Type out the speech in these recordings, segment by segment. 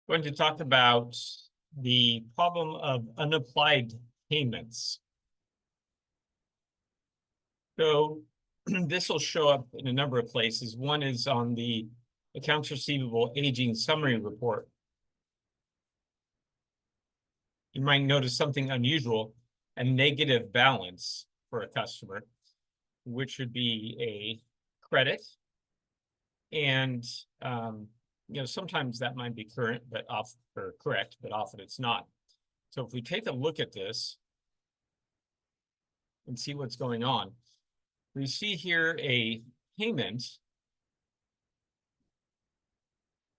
Going to talk about the problem of unapplied payments. So this will show up in a number of places. One is on the accounts receivable aging summary report. You might notice something unusual, a negative balance for a customer, which would be a credit. And sometimes that might be current, but correct, but often it's not. So if we take a look at this and see what's going on, we see here a payment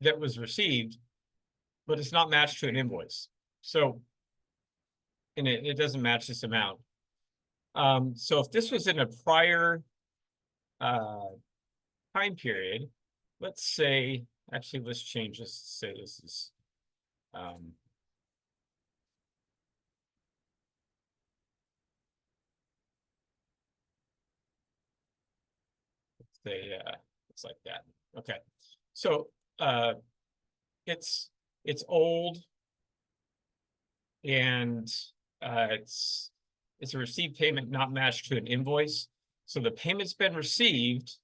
that was received, but it's not matched to an invoice. So, and it doesn't match this amount. So if this was in a prior time period, let's say, actually, let's change this to say this is let's say it's like that. Okay, so it's old, and it's a received payment not matched to an invoice. So the payment's been received,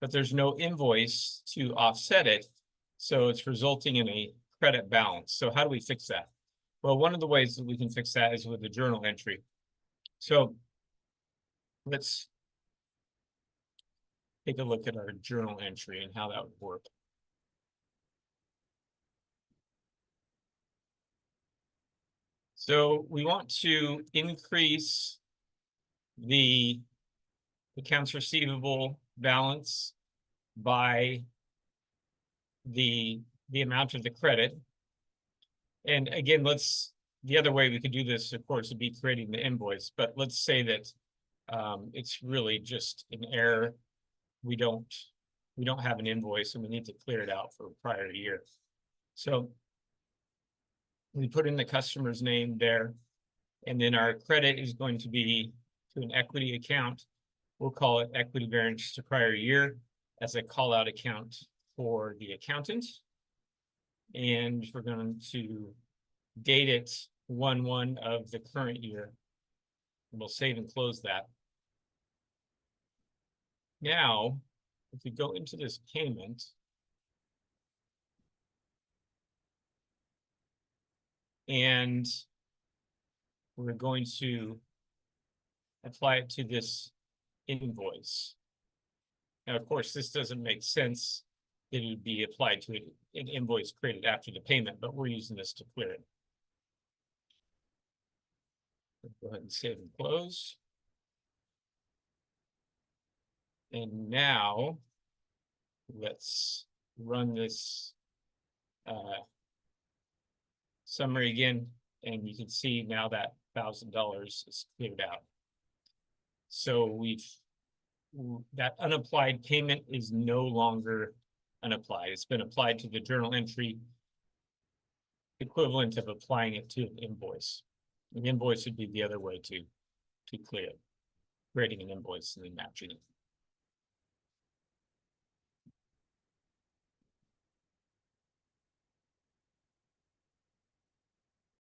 but there's no invoice to offset it. So it's resulting in a credit balance. So how do we fix that? Well, one of the ways that we can fix that is with a journal entry. So let's take a look at our journal entry and how that would work. So we want to increase the accounts receivable balance by the amount of the credit. And again, the other way we could do this, of course, would be creating the invoice, but let's say that it's really just an error. We don't have an invoice and we need to clear it out for a prior year. So we put in the customer's name there, and then our credit is going to be to an equity account. We'll call it equity variance to prior year as a call out account for the accountant. And we're going to date it 1/1 of the current year. And we'll save and close that. Now, if we go into this payment, and we're going to apply it to this invoice. Now, of course, this doesn't make sense that it would be applied to an invoice created after the payment, but we're using this to clear it. Go ahead and save and close. And now let's run this summary again, and you can see now that $1,000 is cleared out. So that unapplied payment is no longer unapplied. It's been applied to the journal entry, equivalent of applying it to an invoice. An invoice would be the other way to clear it, creating an invoice and then matching it.